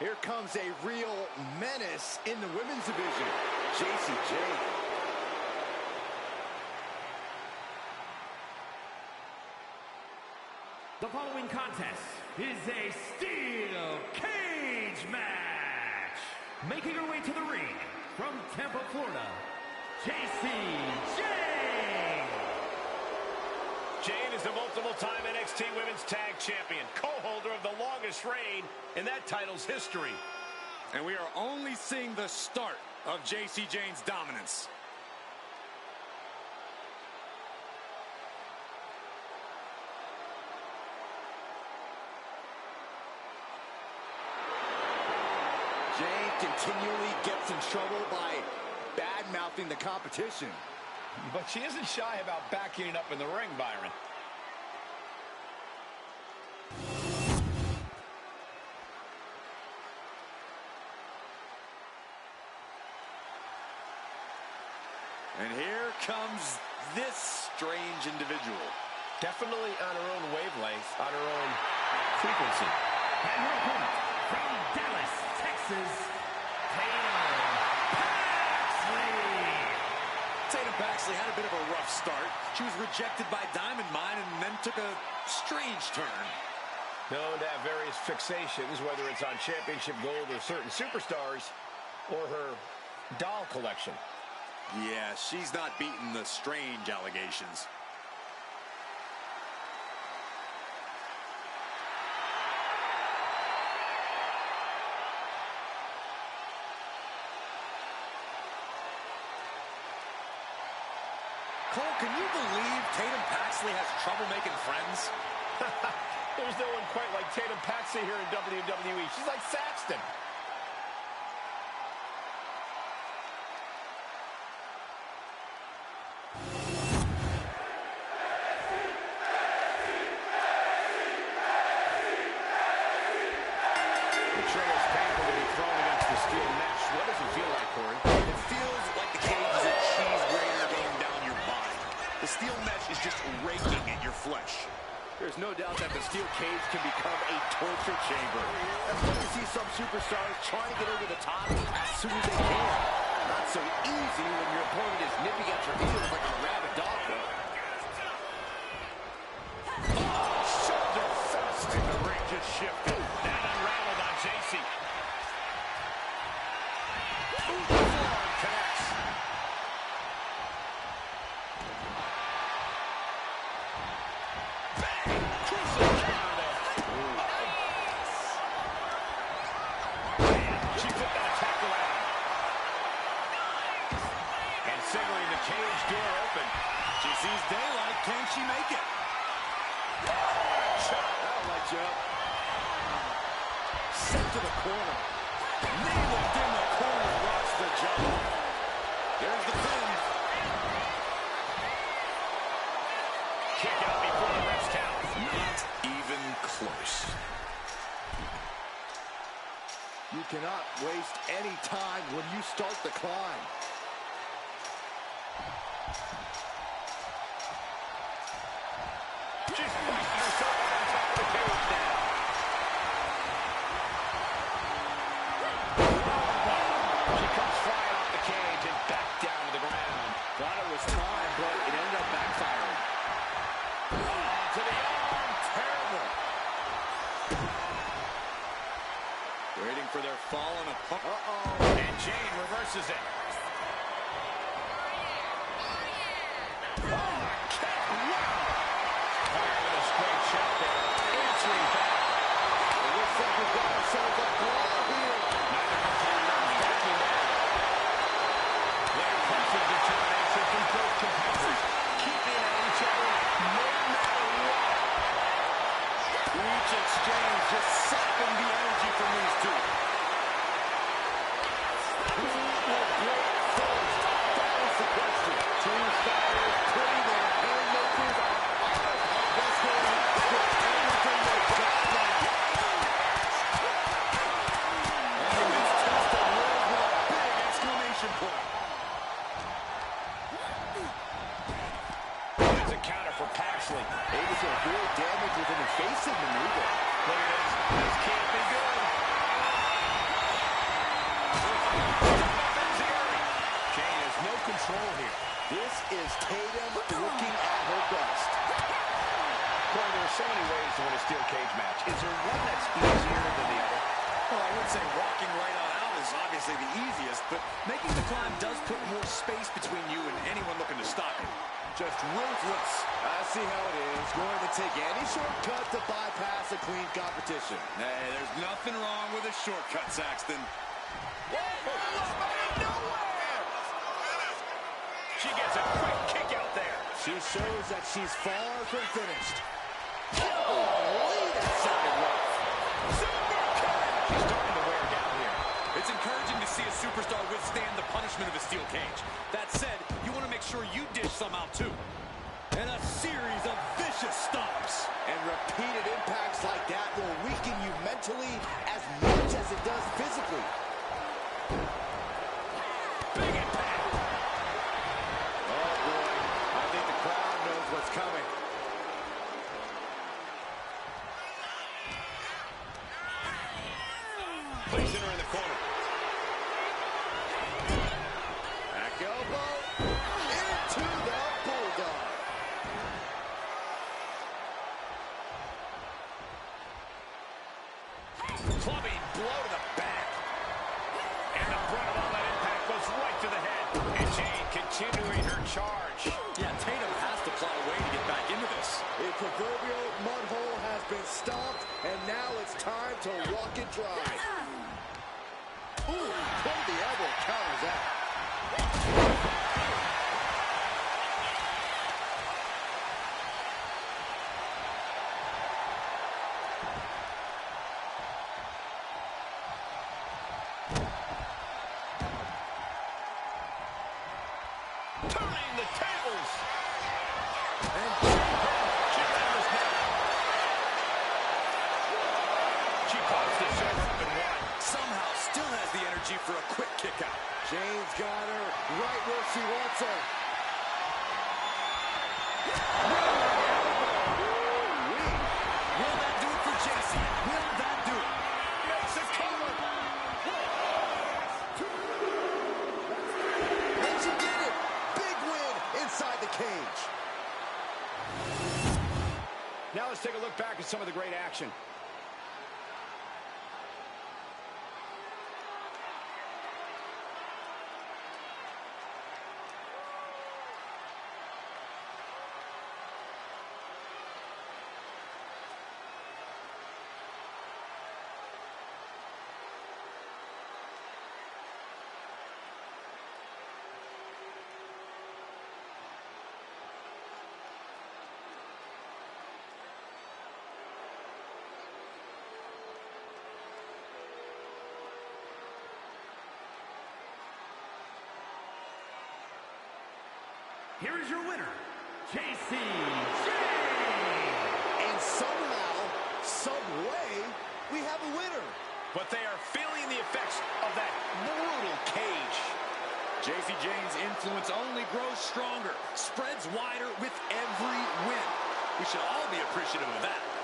Here comes a real menace in the women's division. Jacy, Jayne. The following contest is a steel cage match. Making her way to the ring from Tampa, Florida, Jacy, Jayne. Jayne is the multiple-time NXT Women's Tag Champion, co-holder of the longest reign in that title's history. And we are only seeing the start of Jacy Jayne's dominance. Jayne continually gets in trouble by bad-mouthing the competition. But she isn't shy about backing it up in the ring, Byron. And here comes this strange individual. Definitely on her own wavelength, on her own frequency. And her opponent from Dallas, Texas, Tatum Paxley had a bit of a rough start. She was rejected by Diamond Mine and then took a strange turn. Known to have various fixations, whether it's on championship gold or certain superstars, or her doll collection. Yeah, she's not beating the strange allegations. Cole, can you believe Tatum Paxley has trouble making friends? There's no one quite like Tatum Paxley here in WWE. She's like Saxton. The trigger's painful to be thrown against the steel mesh. What does it feel like, Corey? It feels like the cage is a cheese grater going down your body. The steel mesh is just raking at your flesh. There's no doubt that the steel cage can become a torture chamber. That's why you see some superstars trying to get over the top as soon as they can. Not so easy when your opponent is nipping at your heels like a rabid dog, though. Shoulder first. And the ring just shifted. That unraveled on Jacy. Forearm connects. Bang! Crucial counter there. She put that tackle out. And signaling the cage door open. She sees daylight. Can she make it? That'll light you up. Sent to the corner. Knee lift in the corner. Rocks the jaw. There's the pin. Kick out before the rest count. Not even close. You cannot waste any time when you start the climb. She's pushing herself on top of the cage now. She comes flying off the cage and back down to the ground. Thought it was time, but it ended up backfiring. To the arm. Terrible. Waiting for their fall on a pump. And Jayne reverses it. Straight shot there. Answering back. It looks like we've got ourselves a brawl here. Neither competitor backing down. Their impressive determination from both competitors. Keeping at each other no matter what. Each exchange just sapping the energy from these two. Who will break first? That is the question. Two fighters putting their haymakers on all of wrestling with everything they've got now. And this test of words with a big exclamation point. That's a counter for Paxley. Able to avoid damage with an evasive maneuver. Look at this. This can't be good. control here. This is Tatum looking at her best. Boy, there are so many ways to win a steel cage match. Is there one that's easier than the other? Well, I would say walking right on out is obviously the easiest, but making the climb does put more space between you and anyone looking to stop you. Just ruthless. I see how it is. Going to take any shortcut to bypass a clean competition. Hey, there's nothing wrong with a shortcut, Saxton. She gets a quick kick out there. She shows that she's far from finished. Holy, that sounded rough. Super kick. She's starting to wear down here. It's encouraging to see a superstar withstand the punishment of a steel cage. That said, you want to make sure you dish some out too. And a series of vicious stomps. And repeated impacts like that will weaken you mentally as much as it does physically. Big impact. Oh boy, I think the crowd knows what's coming. Placing her in the corner. Back elbow into the bulldog. Clubbing blow to the back. And the brunt of all that impact goes right to the head. And Jayne continuing her charge. Yeah, Tatum has to plot a way to get back into this. A proverbial mud hole has been stomped, and now it's time to walk it dry. Ooh, pulled the elbow, counters that. Turning the tables. And She counters now. She pops the shoulder up and one. Somehow still has the energy for a quick kick out. Jayne's got her right where she wants her. Will that do it for Jacy? Will that do it? Makes a cover. And she did it. Big win inside the cage. Now let's take a look back at some of the great action. Here is your winner, Jacy, Jayne. And somehow, some way, we have a winner. But they are feeling the effects of that brutal cage. Jacy Jayne's influence only grows stronger, spreads wider with every win. We should all be appreciative of that.